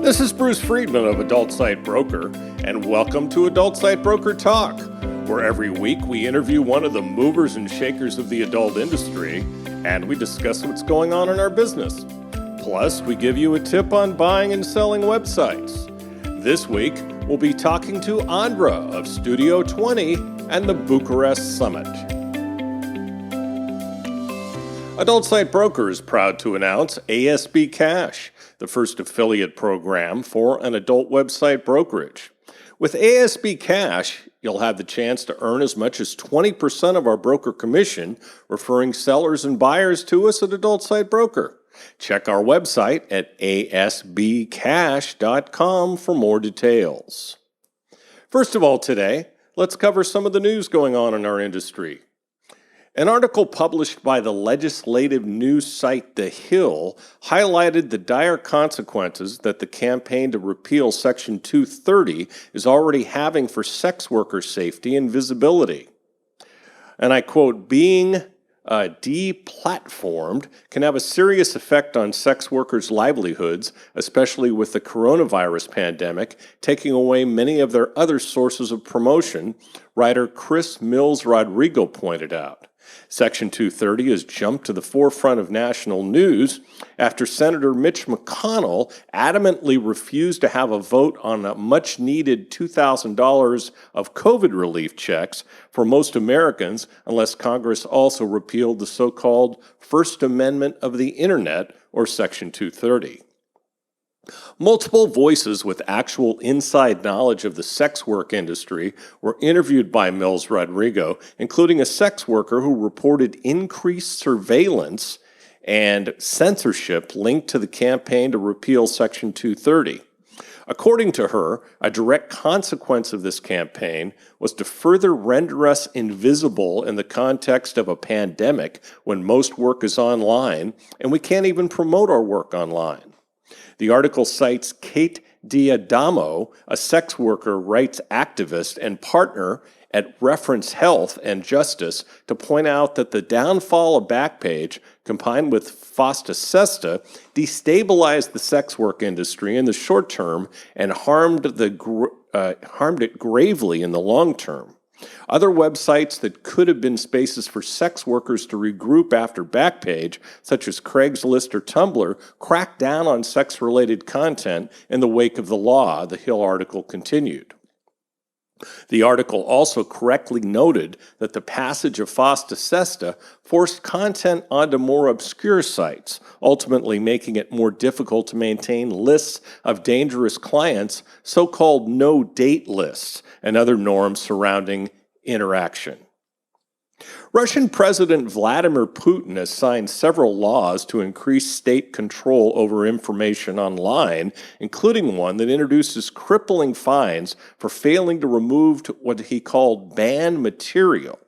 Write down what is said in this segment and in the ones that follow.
This is Bruce Friedman of Adult Site Broker, and welcome to Adult Site Broker Talk, where every week we interview one of the movers and shakers of the adult industry, and we discuss what's going on in our business. Plus, we give you a tip on buying and selling websites. This week, we'll be talking to Andra of Studio 20 and the Bucharest Summit. Adult Site Broker is proud to announce ASB Cash, the first affiliate program for an adult website brokerage. With ASB Cash, you'll have the chance to earn as much as 20% of our broker commission, referring sellers and buyers to us at Adult Site Broker. Check our website at asbcash.com for more details. First of all today, let's cover some of the news going on in our industry. An article published by the legislative news site The Hill highlighted the dire consequences that the campaign to repeal Section 230 is already having for sex worker safety and visibility. And I quote, being deplatformed can have a serious effect on sex workers' livelihoods, especially with the coronavirus pandemic taking away many of their other sources of promotion, writer Chris Mills-Rodrigo pointed out. Section 230 has jumped to the forefront of national news after Senator Mitch McConnell adamantly refused to have a vote on a much-needed $2,000 of COVID relief checks for most Americans unless Congress also repealed the so-called First Amendment of the Internet, or Section 230. Multiple voices with actual inside knowledge of the sex work industry were interviewed by Mills-Rodrigo, including a sex worker who reported increased surveillance and censorship linked to the campaign to repeal Section 230. According to her, a direct consequence of this campaign was to further render us invisible in the context of a pandemic when most work is online and we can't even promote our work online. The article cites Kate Diadamo, a sex worker rights activist and partner at Reference Health and Justice, to point out that the downfall of Backpage, combined with FOSTA SESTA, destabilized the sex work industry in the short term and harmed it gravely in the long term. Other websites that could have been spaces for sex workers to regroup after Backpage, such as Craigslist or Tumblr, cracked down on sex-related content in the wake of the law, the Hill article continued. The article also correctly noted that the passage of FOSTA SESTA forced content onto more obscure sites, ultimately making it more difficult to maintain lists of dangerous clients, so-called no-date lists, and other norms surrounding interaction. Russian President Vladimir Putin has signed several laws to increase state control over information online, including one that introduces crippling fines for failing to remove what he called banned material.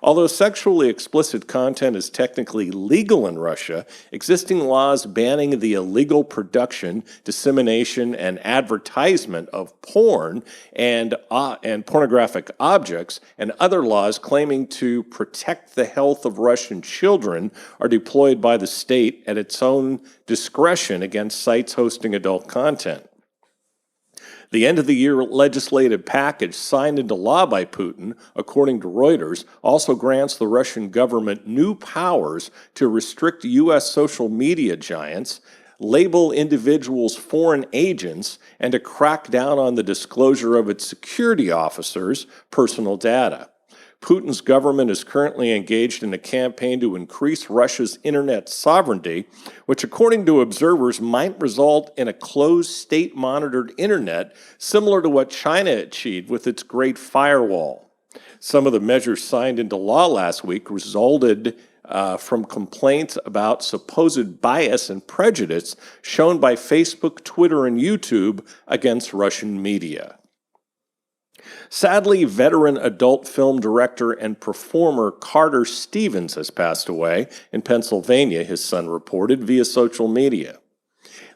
Although sexually explicit content is technically legal in Russia, existing laws banning the illegal production, dissemination, and advertisement of porn and pornographic objects, and other laws claiming to protect the health of Russian children are deployed by the state at its own discretion against sites hosting adult content. The end-of-the-year legislative package signed into law by Putin, according to Reuters, also grants the Russian government new powers to restrict U.S. social media giants, label individuals foreign agents, and to crack down on the disclosure of its security officers' personal data. Putin's government is currently engaged in a campaign to increase Russia's internet sovereignty, which according to observers might result in a closed state-monitored internet similar to what China achieved with its Great Firewall. Some of the measures signed into law last week resulted from complaints about supposed bias and prejudice shown by Facebook, Twitter, and YouTube against Russian media. Sadly, veteran adult film director and performer Carter Stevens has passed away in Pennsylvania, his son reported via social media.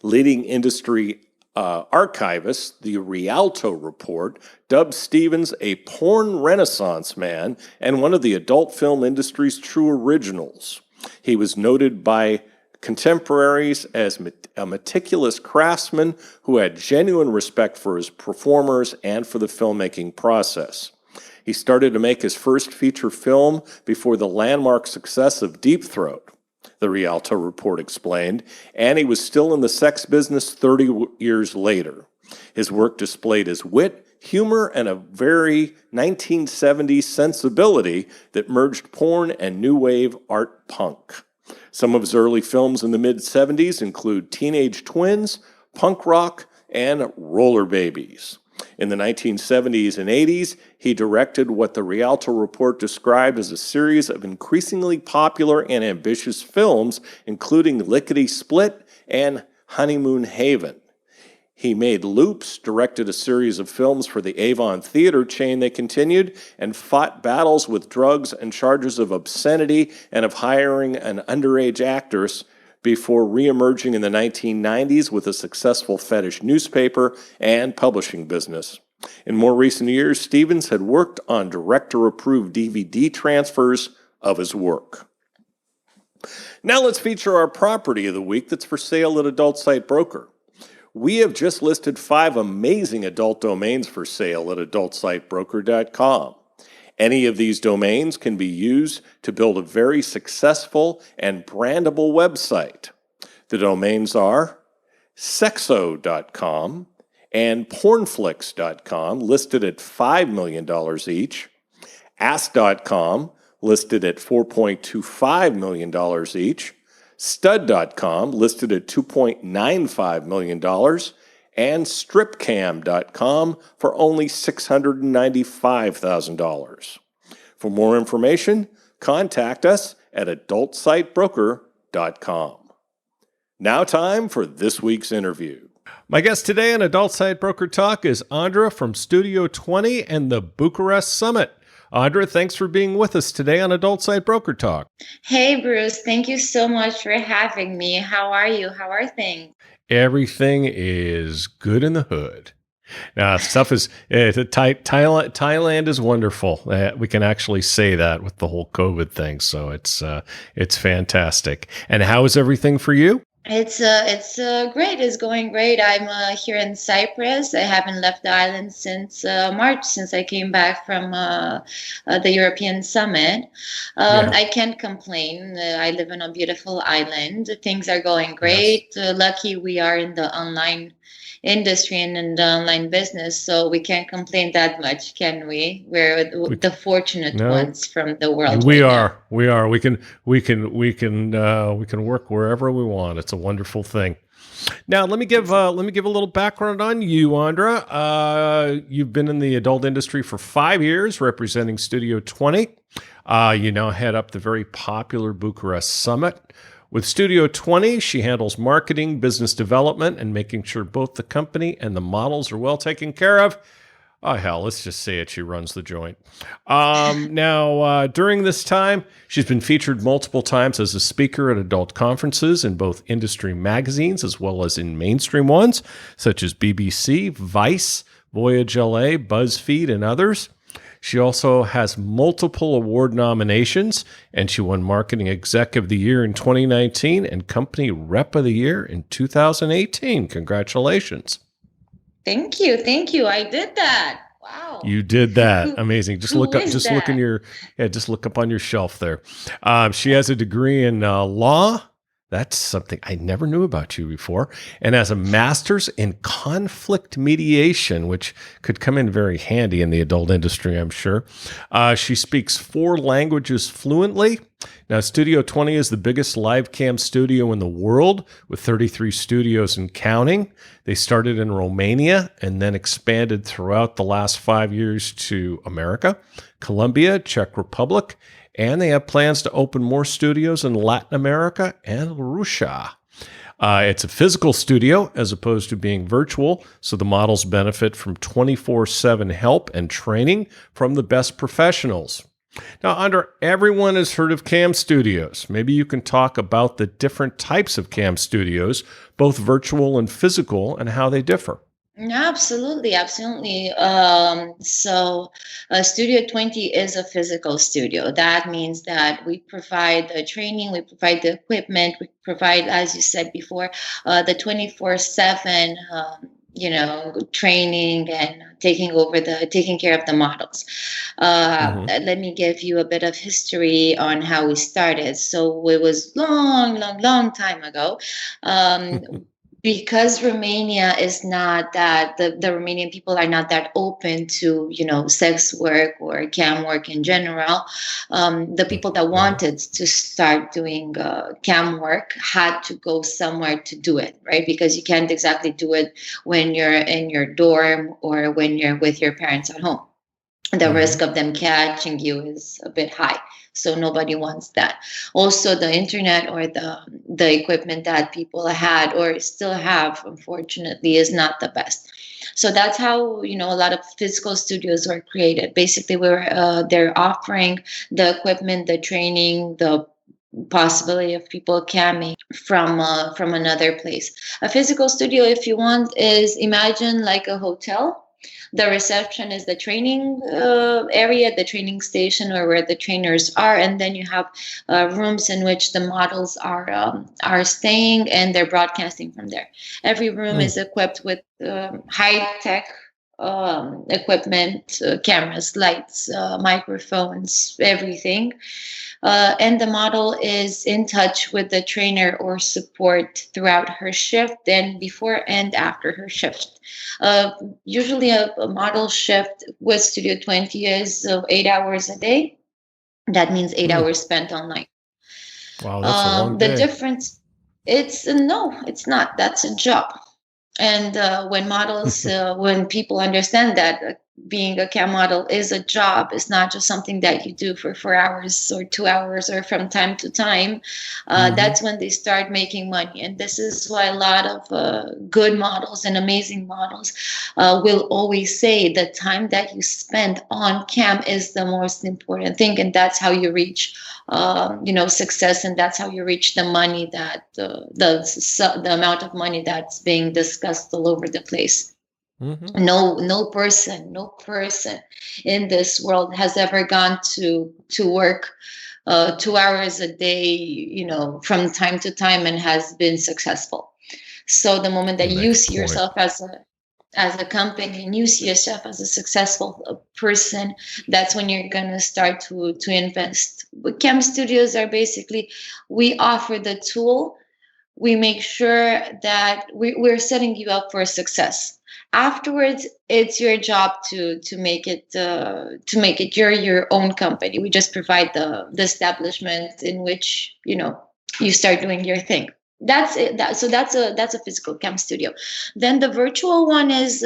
Leading industry archivist, the Rialto Report, dubbed Stevens a porn renaissance man and one of the adult film industry's true originals. He was noted by contemporaries as a meticulous craftsman who had genuine respect for his performers and for the filmmaking process. He started to make his first feature film before the landmark success of Deep Throat, the Rialto report explained, and he was still in the sex business 30 years later. His work displayed his wit, humor, and a very 1970s sensibility that merged porn and new wave art punk. Some of his early films in the mid-70s include Teenage Twins, Punk Rock, and Roller Babies. In the 1970s and 80s, he directed what the Rialto report described as a series of increasingly popular and ambitious films, including Lickety Split and Honeymoon Haven. He made Loops, directed a series of films for the Avon Theater chain they continued, and fought battles with drugs and charges of obscenity and of hiring an underage actress before re-emerging in the 1990s with a successful fetish newspaper and publishing business. In more recent years, Stevens had worked on director-approved DVD transfers of his work. Now let's feature our property of the week that's for sale at Adult Site Broker. We have just listed 5 amazing adult domains for sale at adultsitebroker.com. Any of these domains can be used to build a very successful and brandable website. The domains are sexo.com and pornflix.com, listed at $5 million each, ask.com, listed at $4.25 million each, stud.com, listed at $2.95 million, and stripcam.com for only $695,000. For more information, contact us at adultsitebroker.com. Now time for this week's interview. My guest today on Adult Site Broker Talk is Andra from Studio 20 and the Bucharest Summit. Andra, thanks for being with us today on Adult Site Broker Talk. Hey, Bruce. Thank you so much for having me. How are you? How are things? Everything is good in the hood. Now, stuff is Thailand is wonderful. We can actually say that with the whole COVID thing. So it's fantastic. And how is everything for you? It's great. It's going great. I'm here in Cyprus. I haven't left the island since March, since I came back from the European Summit. I can't complain. I live on a beautiful island. Things are going great. Yes. Lucky we are in the online industry and in the online business, so we can't complain that much, can we? We're the fortunate ones from the world. We are. We can work wherever we want. It's a wonderful thing. Now, let me give a little background on you, Andra. You've been in the adult industry for 5 years, representing Studio 20. You now head up the very popular Bucharest Summit. With Studio 20, she handles marketing, business development, and making sure both the company and the models are well taken care of. Oh, hell, let's just say it. She runs the joint. Now, during this time, she's been featured multiple times as a speaker at adult conferences in both industry magazines as well as in mainstream ones, such as BBC, Vice, Voyage LA, BuzzFeed, and others. She also has multiple award nominations, and she won Marketing Exec of the Year in 2019 and Company Rep of the Year in 2018. Congratulations. Thank you. I did that. Wow. You did that. Amazing. Just look up on your shelf there. She has a degree in law. That's something I never knew about you before. And has a master's in conflict mediation, which could come in very handy in the adult industry, I'm sure. She speaks 4 languages fluently. Now, Studio 20 is the biggest live cam studio in the world, with 33 studios and counting. They started in Romania and then expanded throughout the last 5 years to America, Colombia, Czech Republic, and they have plans to open more studios in Latin America and Russia. It's a physical studio as opposed to being virtual, so the models benefit from 24/7 help and training from the best professionals. Now, Andra, everyone has heard of cam studios. Maybe you can talk about the different types of cam studios, both virtual and physical, and how they differ. Absolutely, absolutely. Studio 20 is a physical studio. That means that we provide the training, we provide the equipment, we provide, as you said before, the 24/7, training and taking care of the models. Hmm. Let me give you a bit of history on how we started. So it was long, long, long time ago. Um, because Romania is not that the Romanian people are not that open to sex work or cam work in general. The people that Right. wanted to start doing cam work had to go somewhere to do it, right? Because you can't exactly do it when you're in your dorm or when you're with your parents at home. The Hmm. risk of them catching you is a bit high, so nobody wants that. Also, the internet or the equipment that people had or still have, unfortunately, is not the best. So that's how a lot of physical studios were created. Basically, they're offering the equipment, the training, the possibility of people camming from another place. A physical studio, if you want, is imagine like a hotel. The reception is the training area, the training station, or where the trainers are, and then you have rooms in which the models are staying, and they're broadcasting from there. Every room is equipped with high tech equipment, cameras, lights, microphones, everything. And the model is in touch with the trainer or support throughout her shift and before and after her shift. Uh, Usually, a model shift with Studio 20 is 8 hours a day. That means 8 hours spent online. Wow, that's a long The day. difference, it's no, it's not. That's a job. And when people understand that being a cam model is a job, it's not just something that you do for 4 hours or 2 hours or from time to time, Hmm. that's when they start making money. And this is why a lot of good models and amazing models will always say the time that you spend on cam is the most important thing. And that's how you reach success, and that's how you reach the money that the amount of money that's being discussed all over the place. Hmm. No person in this world has ever gone to work 2 hours a day, from time to time, and has been successful. So the moment that You make you a see point. yourself as a company and you see yourself as a successful person, that's when you're going to start to invest. But cam studios are basically, we offer the tool, we make sure that we're setting you up for success. Afterwards, it's your job to make it your own company. We just provide the establishment in which you start doing your thing. That's it. That's a physical cam studio. Then the virtual one is,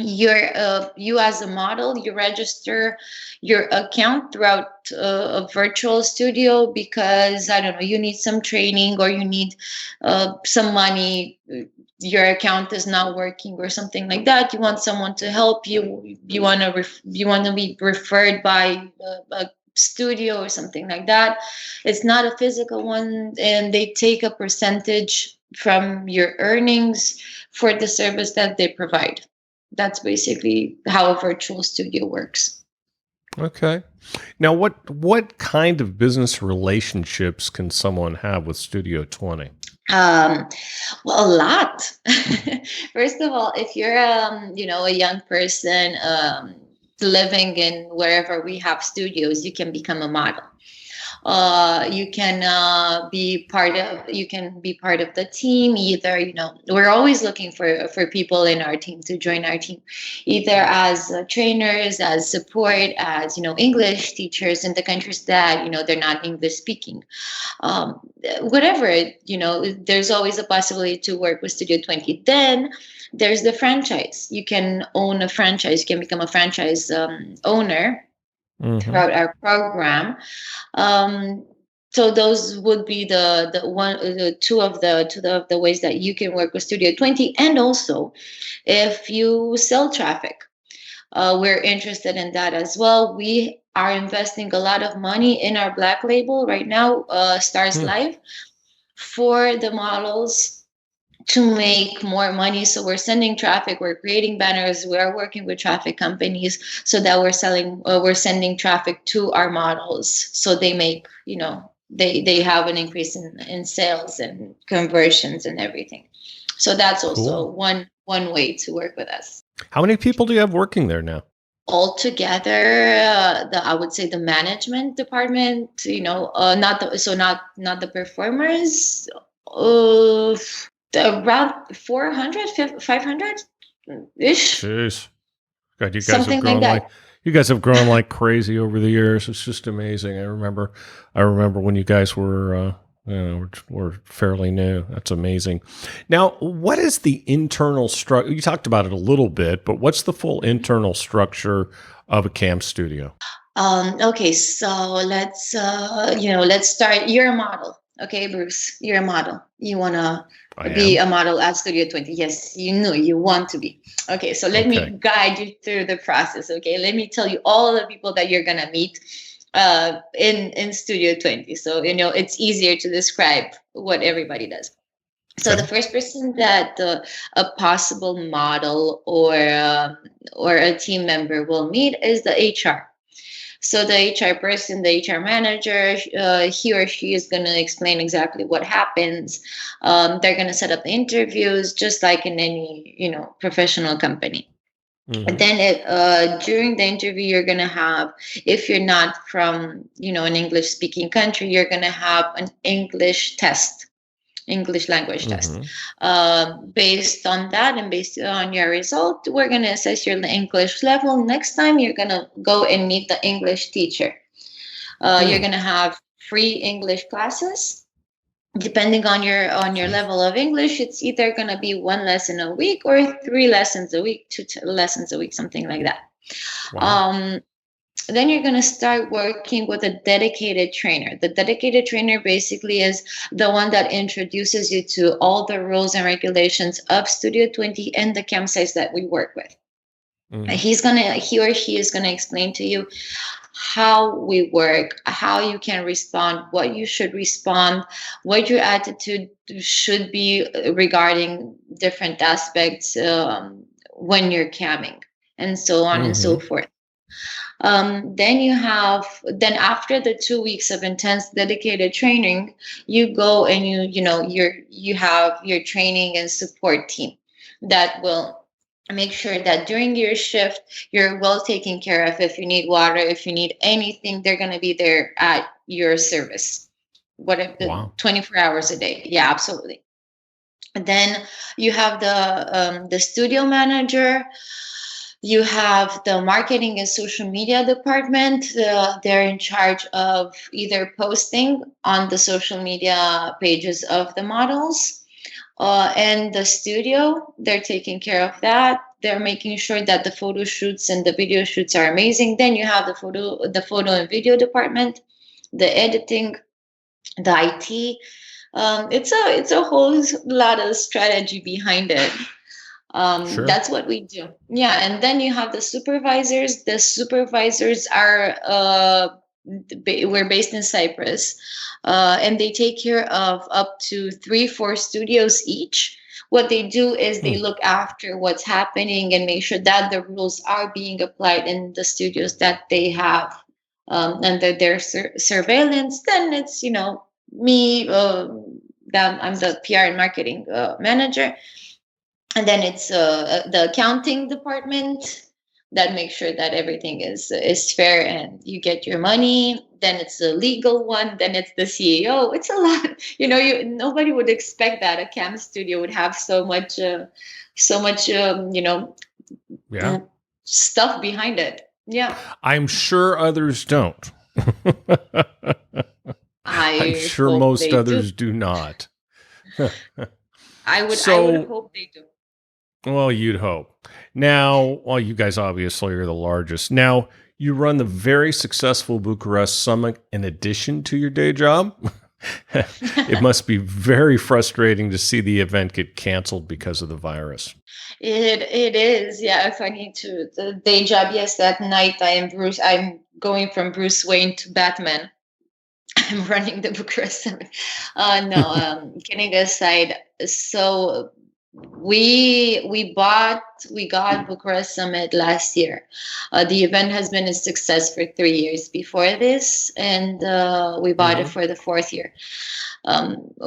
you as a model, you register your account throughout a virtual studio because, I don't know, you need some training or you need some money. Your account is not working or something like that. You want someone to help you. You want to be referred by a studio or something like that. It's not a physical one, and they take a percentage from your earnings for the service that they provide. That's basically how a virtual studio works. Okay. Now, what kind of business relationships can someone have with Studio 20? Um, well, a lot. First of all, if you're a young person living in wherever we have studios, you can become a model. You can be part of the team. Either, we're always looking for people in our team to join our team, either as trainers, as support, as English teachers in the countries that they're not English speaking. um, Whatever, there's always a possibility to work with Studio 20. Then there's the franchise. You can own a franchise, you can become a franchise owner Hmm. throughout our program. um, so those would be the two of the ways that you can work with Studio 20. And also, if you sell traffic, we're interested in that as well. We are investing a lot of money in our black label right now, Stars Live, for the models to make more money. So we're sending traffic, we're creating banners, we are working with traffic companies so that we're sending traffic to our models so they make, they have an increase in sales and conversions and everything. So that's also Cool. one way to work with us. How many people do you have working there now? Altogether, I would say the management department, not the performers, around 400, 500 ish, Jeez. God, something like that. you guys have grown like crazy over the years. It's just amazing. I remember when you guys were were fairly new. That's amazing. Now, what is the internal structure? You talked about it a little bit, but what's the full internal structure of a cam studio? Okay, so let's start. You're a model. Okay, Bruce, you're a model. You want to be a model at Studio 20. Yes, you want to be. Okay, so let me guide you through the process. Okay, let me tell you all the people that you're going to meet in Studio 20. So, it's easier to describe what everybody does. So the first person that a possible model or a team member will meet is the HR. So the HR person, the HR manager, he or she is going to explain exactly what happens. They're going to set up the interviews just like in any, professional company. Mm-hmm. And then during the interview, you're going to have, if you're not from, an English speaking country, you're going to have an English language test. Based on that and based on your result, we're going to assess your English level. Next time, you're going to go and meet the English teacher. You're going to have free English classes. Depending on your level of English, it's either going to be 1 lesson a week or 3 lessons a week, 2 lessons a week, something like that. Wow. Then you're going to start working with a dedicated trainer. The dedicated trainer basically is the one that introduces you to all the rules and regulations of Studio 20 and the campsites that we work with. He or she is going to explain to you how we work, how you can respond, what you should respond, what your attitude should be regarding different aspects when you're camming, and so on and so forth. Then after the 2 weeks of intense dedicated training, you go and you have your training and support team that will make sure that during your shift, you're well taken care of. If you need water, if you need anything, they're going to be there at your service. 24 hours a day. Yeah, absolutely. And then you have the studio manager. You have the marketing and social media department. They're in charge of either posting on the social media pages of the models. And the studio, they're taking care of that. They're making sure that the photo shoots and the video shoots are amazing. Then you have the photo and video department, the editing, the IT. It's a whole lot of strategy behind it. Sure. That's what we do. Yeah, and then you have the supervisors. The supervisors are we're based in Cyprus, and they take care of up to 3-4 studios each. What they do is they look after what's happening and make sure that the rules are being applied in the studios that they have under their surveillance. Then it's me, that I'm the PR and marketing manager, and then it's the accounting department that makes sure that everything is fair and you get your money. Then it's the legal one. Then it's the CEO. It's a lot. Nobody would expect that a cam studio would have so much stuff behind it. Yeah. I'm sure others don't. I'm sure most others do not. I would hope they do. Well, you'd hope. Now, you guys obviously are the largest. Now, you run the very successful Bucharest Summit in addition to your day job. It must be very frustrating to see the event get canceled because of the virus. It is. Yeah, if I need to, the day job, yes, that night I'm going from Bruce Wayne to Batman. I'm running the Bucharest Summit. Kidding aside. So we got Bucharest Summit last year. The event has been a success for 3 years before this, and we bought it Hmm. for the fourth year.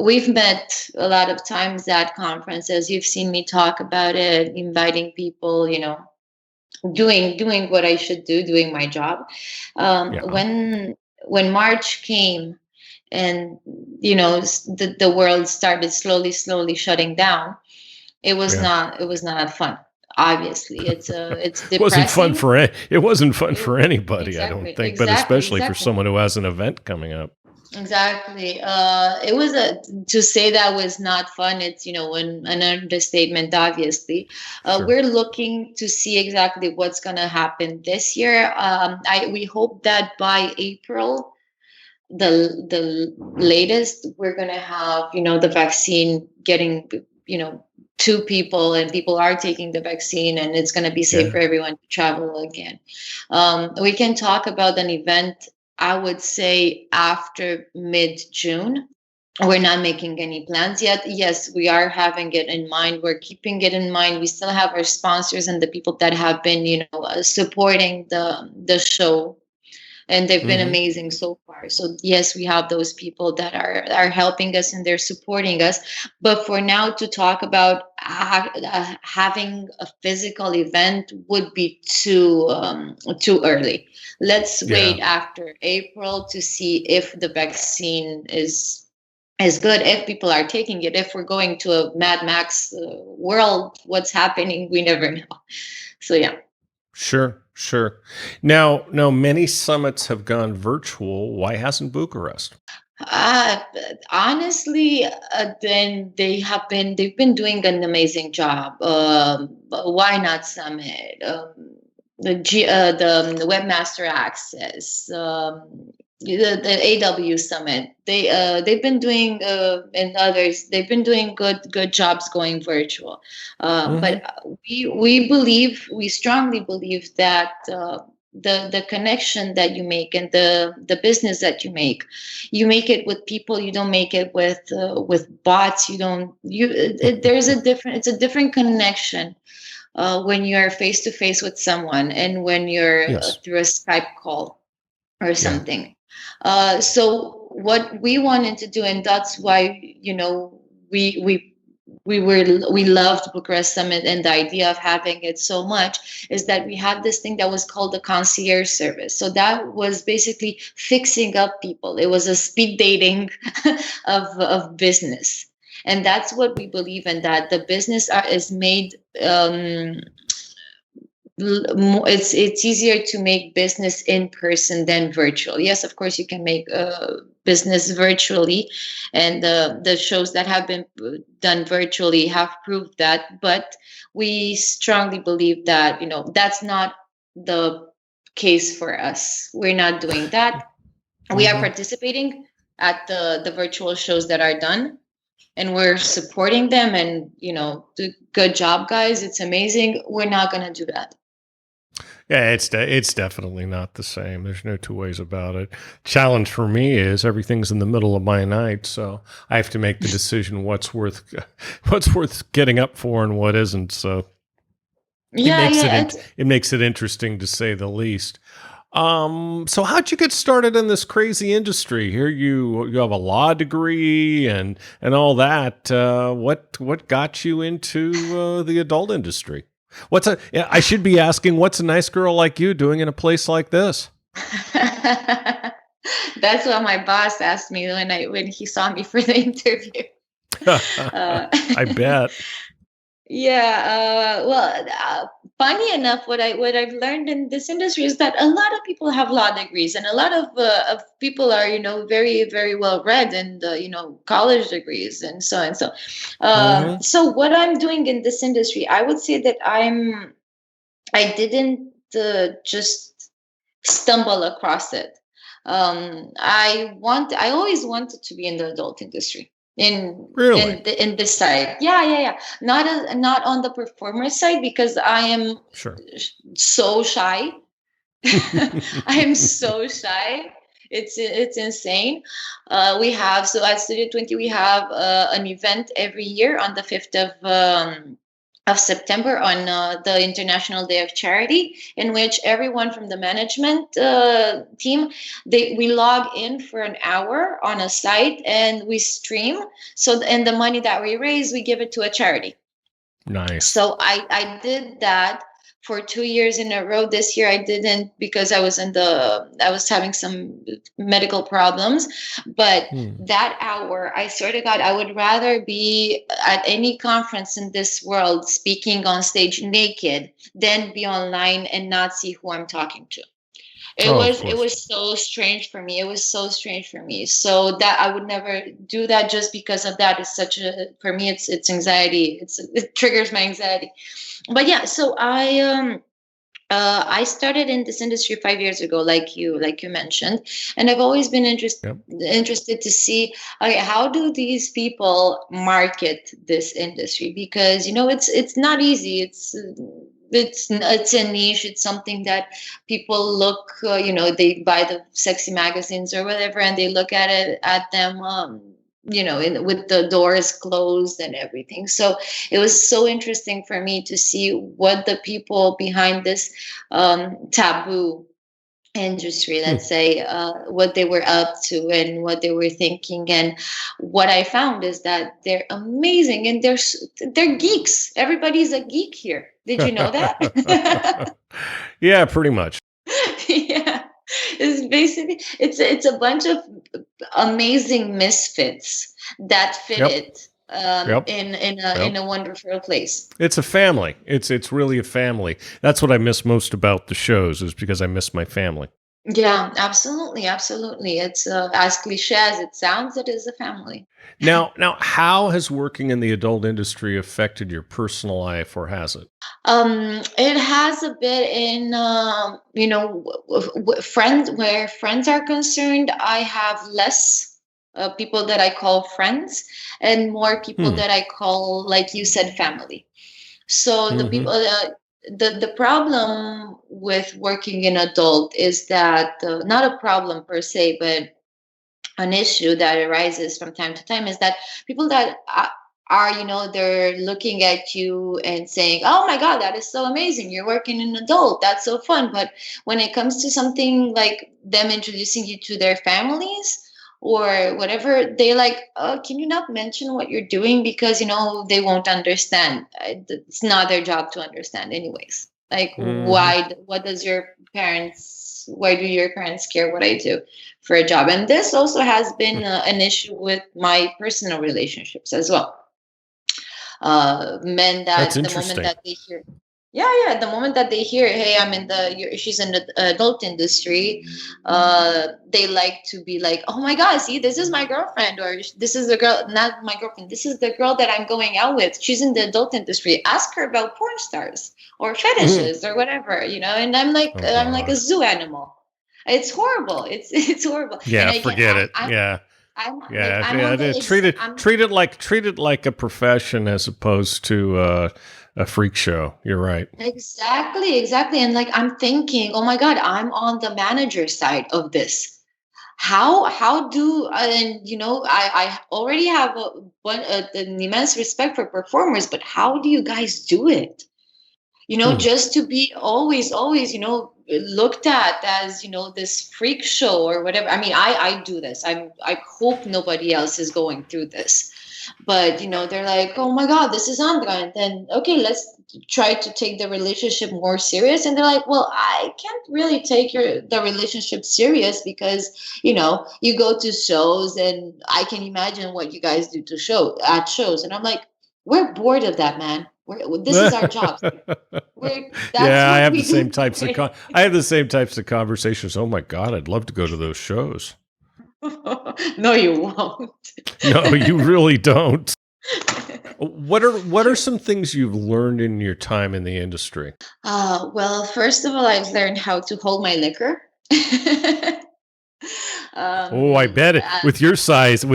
We've met a lot of times at conferences. You've seen me talk about it, inviting people, doing what I should do, doing my job. Yeah. When March came, and the world started slowly shutting down, Yeah. it was not fun. Obviously, it's Wasn't fun depressing. for it wasn't fun It, for anybody, I don't exactly, think, but exactly, especially for exactly. someone who has an event coming up. Exactly. It was to say that was not fun. It's an understatement. Obviously, Sure. we're looking to see exactly what's going to happen this year. We hope that by April, the latest, we're going to have the vaccine getting to people, and people are taking the vaccine, and it's going to be safe Yeah. for everyone to travel again. We can talk about an event, I would say, after mid-June. We're not making any plans yet. Yes, we are having it in mind. We're keeping it in mind. We still have our sponsors and the people that have been supporting the show, and they've been Hmm. amazing so far. So yes, we have those people that are helping us, and they're supporting us. But for now, to talk about having a physical event would be too early. Let's Yeah. wait after April to see if the vaccine is good, if people are taking it. If we're going to a Mad Max world, what's happening, we never know. So yeah. Sure, sure. Now, many summits have gone virtual. Why hasn't Bucharest? Uh, Honestly, then they've been doing an amazing job. But why not Summit? The Webmaster Access, the AW Summit. They've been doing, and others. They've been doing good jobs going virtual. Hmm. But we strongly believe that. The connection that you make, and the business that you make it with people. You don't make it with bots. You don't you there's a different it's a different connection when you're face to face with someone, and when you're Yes. through a Skype call or Yeah. something. So what we wanted to do, and that's why we we we loved Bucharest Summit, and the idea of having it so much, is that we had this thing that was called the concierge service. So that was basically fixing up people. It was a speed dating of business, and that's what we believe in. That the business is made. It's easier to make business in person than virtual. Yes, of course, you can make business virtually, and the shows that have been done virtually have proved that. But we strongly believe that that's not the case for us. We're not doing that. We are Hmm. participating at the virtual shows that are done, and we're supporting them, and do good job, guys. It's amazing. We're not going to do that. Yeah, it's definitely not the same. There's no two ways about it. Challenge for me is everything's in the middle of my night, so I have to make the decision what's worth what's worth getting up for and what isn't. So Yeah, yeah. it makes it interesting to say the least. So how'd you get started in this crazy industry? Here you have a law degree and all that. What got you into the adult industry? Yeah, I should be asking, what's a nice girl like you doing in a place like this? That's what my boss asked me when he saw me for the interview. Uh, I bet. yeah. Well, funny enough, what I've learned in this industry is that a lot of people have law degrees, and a lot of people are very very well read, and college degrees, and so and so. Hmm. So what I'm doing in this industry, I would say that I didn't just stumble across it. I always wanted to be in the adult industry, Really? in this side. Yeah, yeah, yeah. Not on the performer side, because I am Sure. so shy. I am so shy. It's insane. We have, so at Studio 20 we have an event every year on the 5th of September, on the International Day of Charity, in which everyone from the management team, we log in for an hour on a site and we stream. So, and the money that we raise, we give it to a charity. Nice. So I did that for 2 years in a row. This year I didn't, because I was having some medical problems. But that hour, I swear to God, I would rather be at any conference in this world speaking on stage naked than be online and not see who I'm talking to. It was so strange for me. It was so strange for me. So that I would never do that just because of that. It's for me, it's anxiety. It triggers my anxiety. But yeah, so I started in this industry 5 years ago, like you mentioned, and I've always been interested to see, okay, how do these people market this industry? Because it's not easy. It's a niche. It's something that people look, they buy the sexy magazines or whatever, and they look at them, with the doors closed and everything. So it was so interesting for me to see what the people behind this taboo industry, let's say, what they were up to and what they were thinking. And what I found is that they're amazing, and they're geeks. Everybody's a geek here. Did you know that? Yeah, pretty much. Yeah. It's basically it's a bunch of amazing misfits that fit it in a wonderful place. It's a family. It's really a family. That's what I miss most about the shows, is because I miss my family. Yeah, absolutely. It's as cliche as it sounds, it is a family. Now, how has working in the adult industry affected your personal life, or has it? It has a bit in, friends, where friends are concerned. I have less people that I call friends, and more people that I call, like you said, family. So the people, the problem with working in adult is that, not a problem per se, but an issue that arises from time to time, is that people that are, they're looking at you and saying, oh my God, that is so amazing, you're working in adult, that's so fun. But when it comes to something like them introducing you to their families or whatever, they like, can you not mention what you're doing? Because they won't understand. It's not their job to understand anyways. Like, why do your parents care what I do for a job? And this also has been an issue with my personal relationships as well. Men that the moment that they hear, the moment that they hear, hey, she's in the adult industry, they like to be like, oh my God, see, this is my girlfriend, or this is the girl, not my girlfriend, this is the girl that I'm going out with. She's in the adult industry. Ask her about porn stars or fetishes or whatever, and I'm like, I'm like a zoo animal. It's horrible. It's horrible. Yeah, forget it. Treat it like a profession as opposed to a freak show. You're right. Exactly. And like, I'm thinking, oh my God, I'm on the manager side of this. How do I already have an immense respect for performers, but how do you guys do it? Just to be always, looked at as, this freak show or whatever. I mean, I do this. I hope nobody else is going through this. But, they're like, oh my God, this is Andra. And then, okay, let's try to take the relationship more serious. And they're like, well, I can't really take the relationship serious because, you go to shows and I can imagine what you guys do at shows. And I'm like, we're bored of that, man. This is our job. I have the same types of conversations. Oh my God, I'd love to go to those shows. No, you won't. No, you really don't. What are some things you've learned in your time in the industry? Well, first of all, I've learned how to hold my liquor. I bet it. With your size,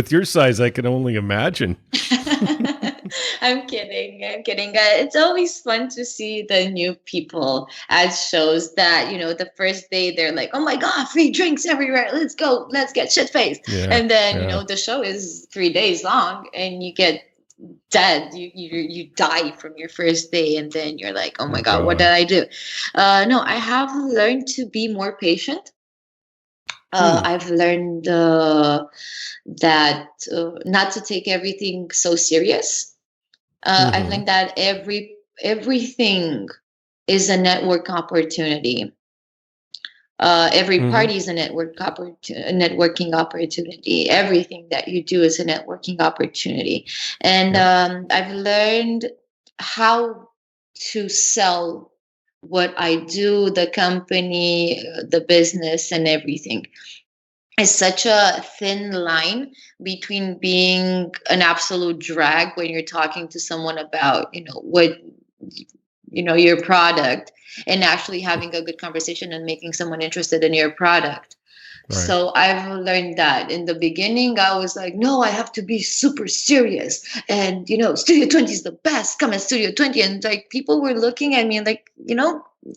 I can only imagine. I'm kidding. I'm kidding. It's always fun to see the new people at shows that, the first day they're like, oh my God, free drinks everywhere. Let's go. Let's get shit faced. Yeah, And then, yeah. the show is 3 days long and you get dead. You die from your first day. And then you're like, oh my Oh God, what did God. I do? No, I have learned to be more patient. I've learned that not to take everything so serious. I've Mm-hmm. learned that everything is a network opportunity. Every Mm-hmm. party is a networking opportunity. Everything that you do is a networking opportunity. And Yep. I've learned how to sell what I do, the company, the business, and everything. It's such a thin line between being an absolute drag when you're talking to someone about, what, your product, and actually having a good conversation and making someone interested in your product. Right. So I've learned that. In the beginning, I was like, no, I have to be super serious. And, Studio 20 is the best. Come at Studio 20. And like people were looking at me like,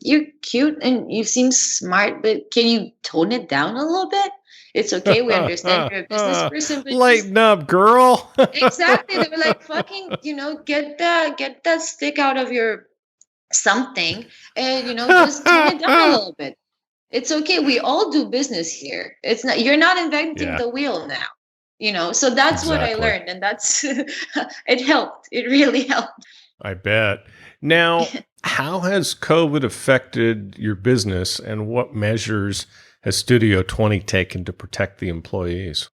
you're cute and you seem smart, but can you tone it down a little bit? It's okay. We understand you're a business person, but just Lighten up, girl. exactly. They were like, fucking, get that stick out of your something and, just tone it down a little bit. It's okay. We all do business here. It's not, you're not inventing Yeah, the wheel now, so that's what I exactly. learned. And that's, it helped. It really helped. I bet. Now, how has COVID affected your business and what measures has Studio 20 taken to protect the employees?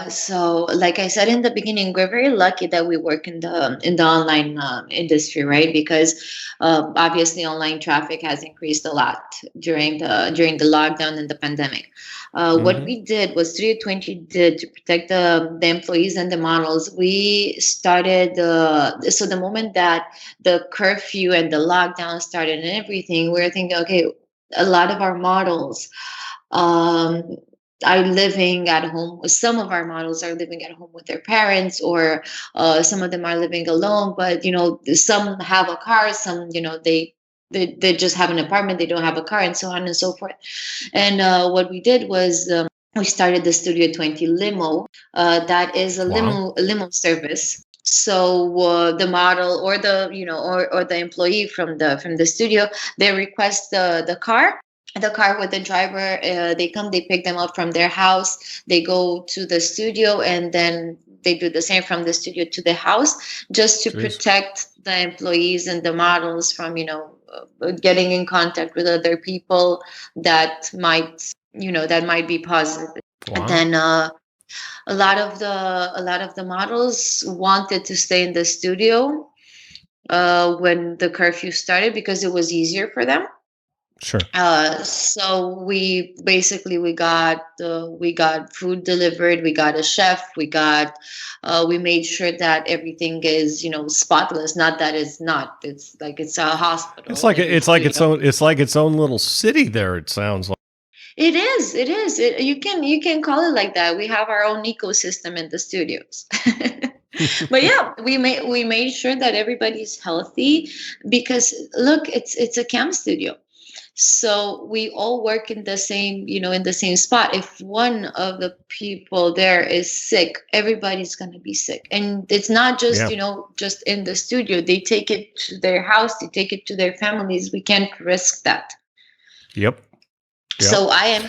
So like I said in the beginning, we're very lucky that we work in the online industry, right? Because obviously online traffic has increased a lot during the lockdown and the pandemic. What Mm-hmm. we did was 320 did to protect the employees and the models. We started so the moment that the curfew and the lockdown started and everything, we were thinking, okay, a lot of our models. Um, are living at home. Some of our models are living at home with their parents, or some of them are living alone. But some have a car. Some, they just have an apartment. They don't have a car, and so on and so forth. And what we did was we started the Studio 20 limo. That is a Wow. limo service. So the model or or the employee from the studio, they request the car with the driver. They come, they pick them up from their house, they go to the studio, and then they do the same from the studio to the house, just to Jeez. protect the employees and the models from getting in contact with other people that might be positive. And Wow. then a lot of the models wanted to stay in the studio when the curfew started because it was easier for them. Sure. So we got food delivered. We got a chef. We made sure that everything is spotless. Not that it's not. It's like it's a It's hospital like and it's like you its own it's like its own little city there, it sounds like. It is. It is. You can call it like that. We have our own ecosystem in the studios. But yeah, we made sure that everybody's healthy because look, it's a camp studio. So we all work in the same spot. If one of the people there is sick, everybody's going to be sick. And it's not just, Yeah. just in the studio. They take it to their house, they take it to their families. We can't risk that. Yep. Yep. So I am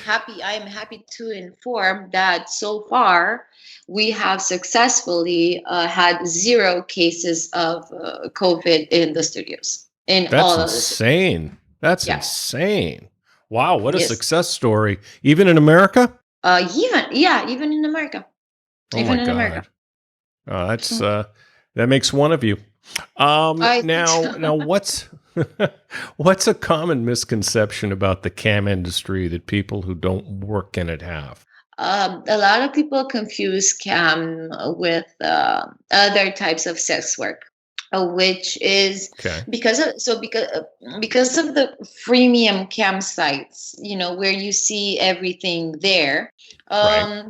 happy to inform that so far we have successfully had 0 cases of COVID in the studios, in That's all of the studios. insane. That's Yeah. insane. Wow, what a Yes. success story. Even in America? Even in America. Oh my Even in America. God. That's So that makes one of you. I think Now, so. what's what's a common misconception about the cam industry that people who don't work in it have? A lot of people confuse cam with other types of sex work, which is Okay. because of the freemium campsites, where you see everything there. Right.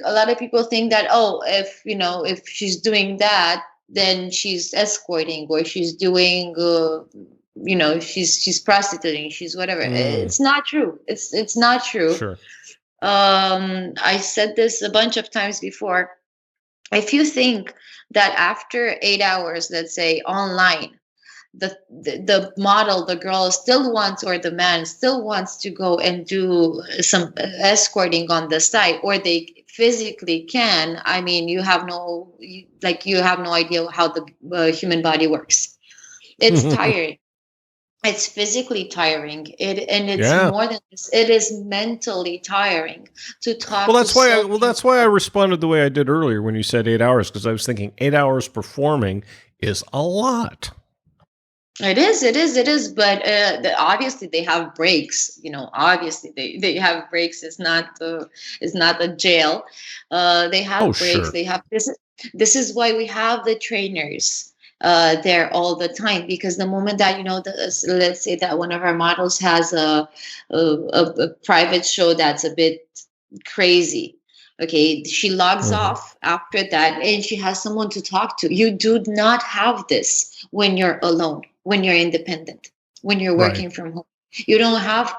A lot of people think that, oh, if she's doing that, then she's escorting, or she's doing, she's prostituting, she's whatever. It's not true. It's not true. Sure. I said this a bunch of times before. If you think that after 8 hours, let's say online, the model, the girl still wants, or the man still wants to go and do some escorting on the side, or they physically can, I mean, you have no idea how the human body works. It's tiring. It's physically tiring. It's more than this. It is mentally tiring to talk. Well, that's why I responded the way I did earlier when you said 8 hours, because I was thinking 8 hours performing is a lot. It is. But obviously they have breaks. Obviously they have breaks. It's not a jail. They have breaks. Sure. They have this. This is why we have the trainers there all the time, because the moment that let's say that one of our models has a private show that's a bit crazy, okay, she logs off after that, and she has someone to talk to. You do not have this when you're alone, when you're independent, when you're working from home. You don't have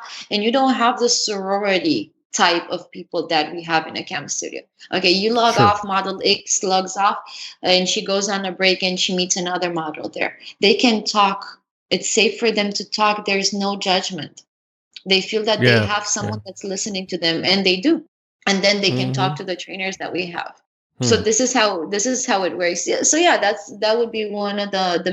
the sorority type of people that we have in a cam studio. Okay, you log off, model X logs off, and she goes on a break and she meets another model there. They can talk. It's safe for them to talk. There's no judgment. They feel that they have someone that's listening to them, and they do. And then they can talk to the trainers that we have. So this is how it works. So that would be one of the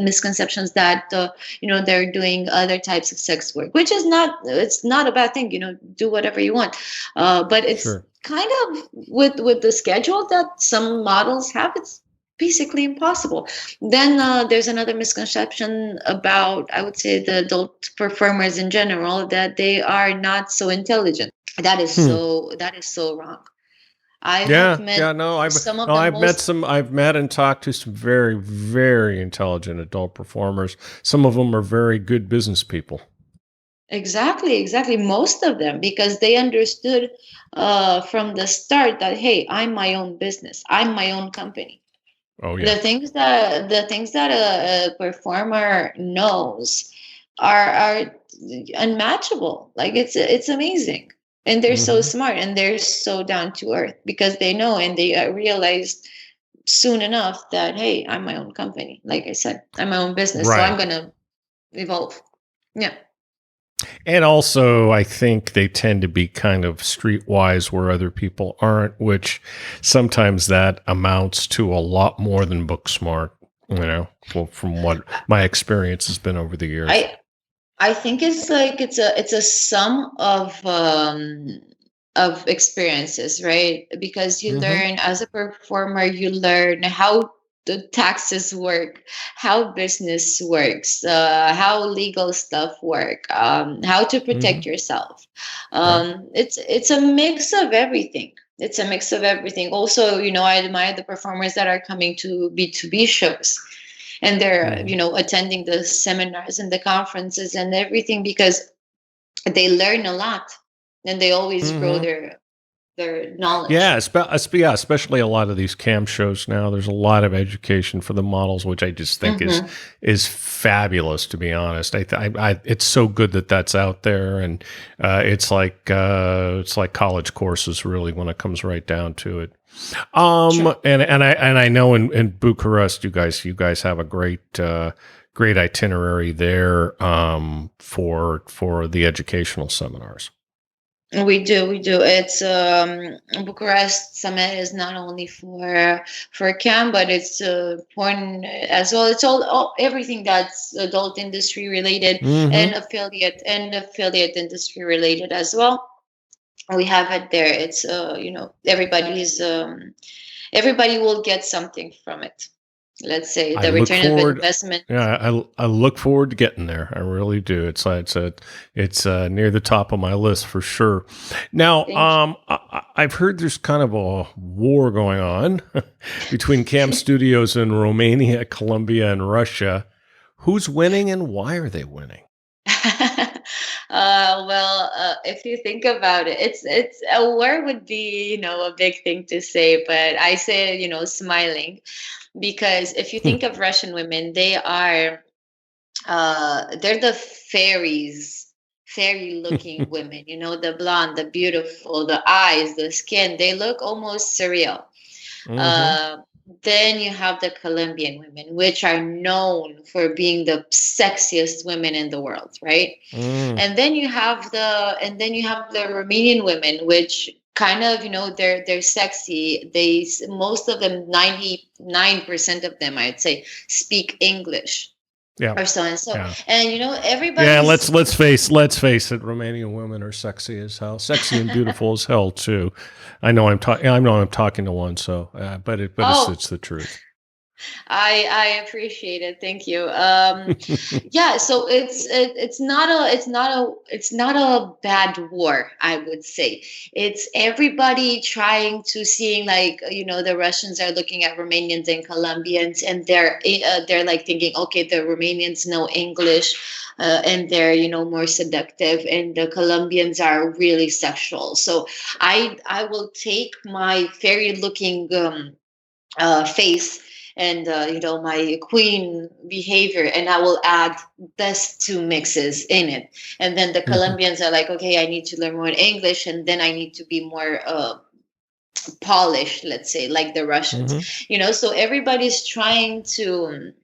misconceptions that they're doing other types of sex work, which is not a bad thing. Do whatever you want, but it's kind of with the schedule that some models have, it's basically impossible. Then there's another misconception about, I would say, the adult performers in general, that they are not so intelligent. That is so wrong. I've met and talked to some very, very intelligent adult performers. Some of them are very good business people. Exactly. Most of them, because they understood from the start that, hey, I'm my own business. I'm my own company. Oh yeah. The things that a performer knows are unmatchable. Like it's amazing. And they're so smart, and they're so down to earth, because they know, and they realized soon enough that, hey, I'm my own company. Like I said, I'm my own business, so I'm going to evolve. Yeah. And also, I think they tend to be kind of streetwise where other people aren't, which sometimes that amounts to a lot more than book smart, from what my experience has been over the years. I think it's like it's a sum of experiences, right? Because you learn as a performer, you learn how the taxes work, how business works, how legal stuff work, how to protect yourself. It's a mix of everything. It's a mix of everything. Also, I admire the performers that are coming to B2B shows. And they're, attending the seminars and the conferences and everything, because they learn a lot, and they always grow their knowledge. Yeah, especially a lot of these cam shows now. There's a lot of education for the models, which I just think is fabulous. To be honest, I it's so good that that's out there, and it's like college courses, really, when it comes right down to it. Sure. And I know in Bucharest, you guys have a great itinerary there for the educational seminars. We do. It's Bucharest Summit is not only for CAM, but it's porn as well. It's all everything that's adult industry related and affiliate industry related as well. We have it there. It's everybody will get something from it. Let's say the return of investment. Yeah, I look forward to getting there. I really do. It's near the top of my list for sure. Now, I've heard there's kind of a war going on between cam studios in Romania, Colombia, and Russia. Who's winning, and why are they winning? If you think about it, it's a war would be, a big thing to say, but I say, smiling, because if you think of Russian women, they're the fairy looking women, the blonde, the beautiful, the eyes, the skin, they look almost surreal. Uh, then you have the Colombian women, which are known for being the sexiest women in the world, right? And then you have the Romanian women, which kind of, they're sexy. Most of them, 99% of them, I'd say, speak English. Yeah. Or so and so. Yeah. And everybody. Yeah, let's face it. Romanian women are sexy as hell, sexy and beautiful as hell too. I know I'm talking to one, so but it's the truth. I appreciate it. Thank you. Yeah. So it's not a bad war, I would say. It's everybody trying to seeing, like, the Russians are looking at Romanians and Colombians, and they're like thinking, okay, the Romanians know English. And they're more seductive, and the Colombians are really sexual. So I will take my fairy looking face and my queen behavior, and I will add these two mixes in it. And then the Colombians are like, okay, I need to learn more English, and then I need to be more polished, let's say, like the Russians. So everybody's trying to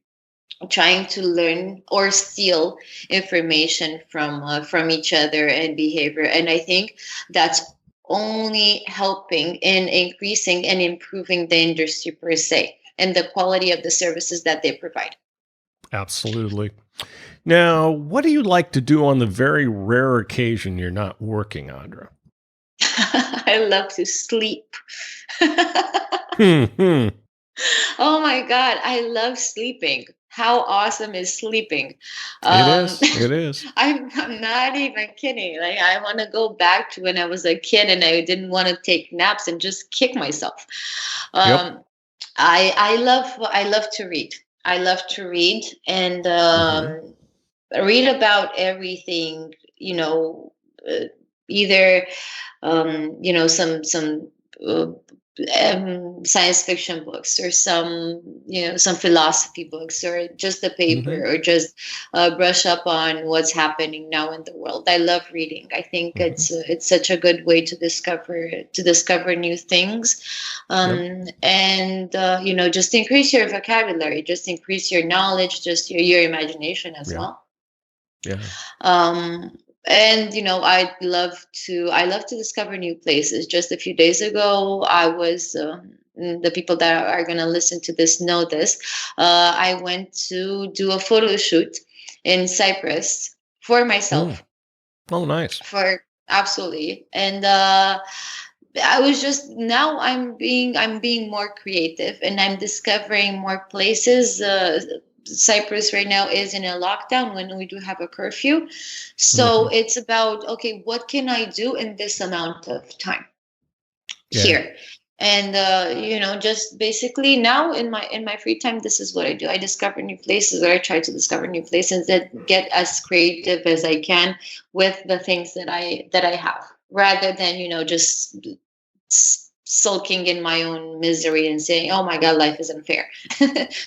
learn or steal information from each other and behavior. And I think that's only helping in increasing and improving the industry per se, and the quality of the services that they provide. Absolutely. Now, what do you like to do on the very rare occasion you're not working, Andra? I love to sleep. Oh my God, I love sleeping. How awesome is sleeping? It is. I'm not even kidding. Like, I want to go back to when I was a kid and I didn't want to take naps and just kick myself. Yep. I love to read. I love to read and read about everything. Either some science fiction books, or some philosophy books, or just a paper, or just brush up on what's happening now in the world. I love reading. I think it's such a good way to discover new things, and just increase your vocabulary, just increase your knowledge, just your imagination as well. Yeah. And I love to discover new places. Just a few days ago, I was the people that are going to listen to this know this. I went to do a photo shoot in Cyprus for myself. Oh, nice. Absolutely. And I was just, now I'm being more creative, and I'm discovering more places. Cyprus right now is in a lockdown when we do have a curfew. So it's about, okay, what can I do in this amount of time here? And, just basically now in my free time, this is what I do. I discover new places, or I try to discover new places that get as creative as I can with the things that I have, rather than, just sulking in my own misery and saying, oh my God, life is unfair.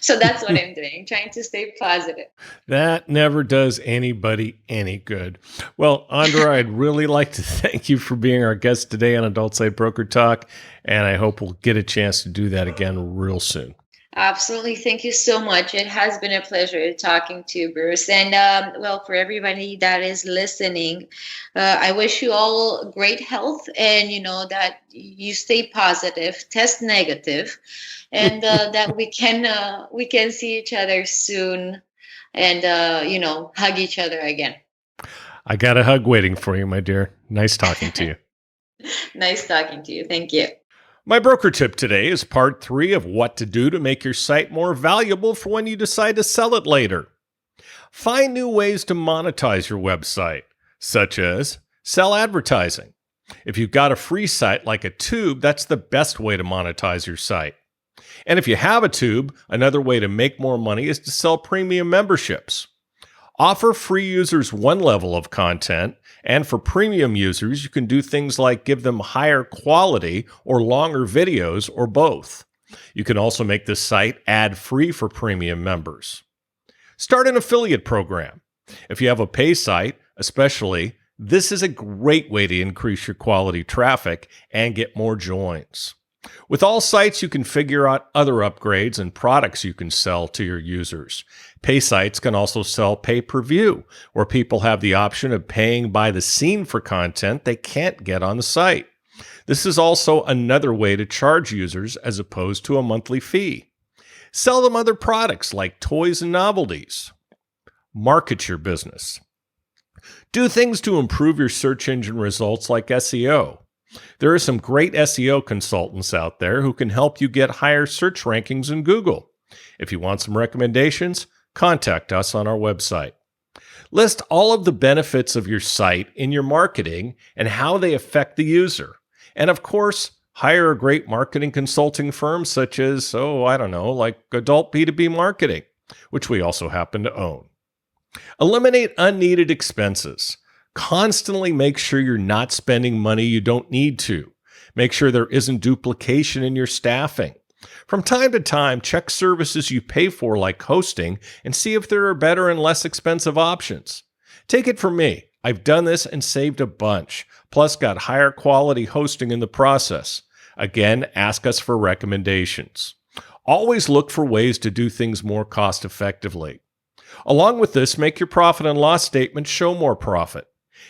So that's what I'm doing, trying to stay positive. That never does anybody any good. Well, Andra, I'd really like to thank you for being our guest today on Adult Site Broker Talk, and I hope we'll get a chance to do that again real soon. Absolutely. Thank you so much. It has been a pleasure talking to you, Bruce. And for everybody that is listening, I wish you all great health, and that you stay positive, test negative, and that we can see each other soon, and hug each other again. I got a hug waiting for you, my dear. Nice talking to you. Nice talking to you. Thank you. My broker tip today is part 3 of what to do to make your site more valuable for when you decide to sell it later. Find new ways to monetize your website, such as sell advertising. If you've got a free site like a tube, that's the best way to monetize your site. And if you have a tube, another way to make more money is to sell premium memberships. Offer free users one level of content, and for premium users, you can do things like give them higher quality or longer videos or both. You can also make the site ad-free for premium members. Start an affiliate program. If you have a pay site, especially, this is a great way to increase your quality traffic and get more joins. With all sites, you can figure out other upgrades and products you can sell to your users. Pay sites can also sell pay-per-view, where people have the option of paying by the scene for content they can't get on the site. This is also another way to charge users as opposed to a monthly fee. Sell them other products like toys and novelties. Market your business. Do things to improve your search engine results like SEO. There are some great SEO consultants out there who can help you get higher search rankings in Google. If you want some recommendations, contact us on our website. List all of the benefits of your site in your marketing and how they affect the user. And of course, hire a great marketing consulting firm such as, like Adult B2B Marketing, which we also happen to own. Eliminate unneeded expenses. Constantly make sure you're not spending money you don't need to. Make sure there isn't duplication in your staffing. From time to time, check services you pay for like hosting and see if there are better and less expensive options. Take it from me. I've done this and saved a bunch, plus got higher quality hosting in the process. Again, ask us for recommendations. Always look for ways to do things more cost effectively. Along with this, make your profit and loss statement show more profit.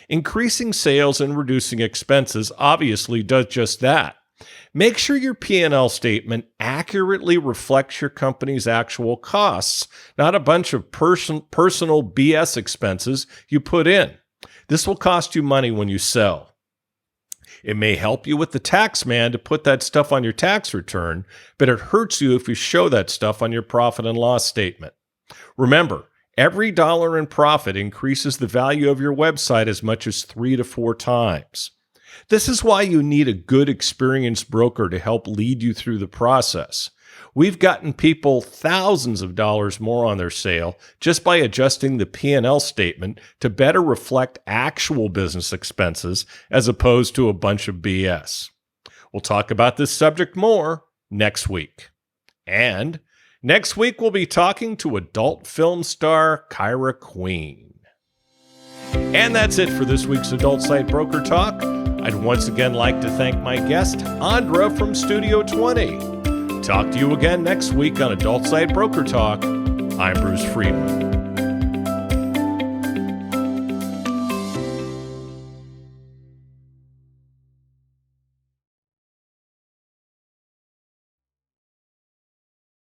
Increasing sales and reducing expenses obviously does just that. Make sure your P&L statement accurately reflects your company's actual costs, not a bunch of personal BS expenses you put in. This will cost you money when you sell. It may help you with the tax man to put that stuff on your tax return, but it hurts you if you show that stuff on your profit and loss statement. Remember, every dollar in profit increases the value of your website as much as 3 to 4 times. This is why you need a good, experienced broker to help lead you through the process. We've gotten people thousands of dollars more on their sale just by adjusting the P&L statement to better reflect actual business expenses as opposed to a bunch of BS. We'll talk about this subject more next week. And next week, we'll be talking to adult film star Kyra Queen. And that's it for this week's Adult Site Broker Talk. I'd once again like to thank my guest, Andra from Studio 20. Talk to you again next week on Adult Site Broker Talk. I'm Bruce Friedman.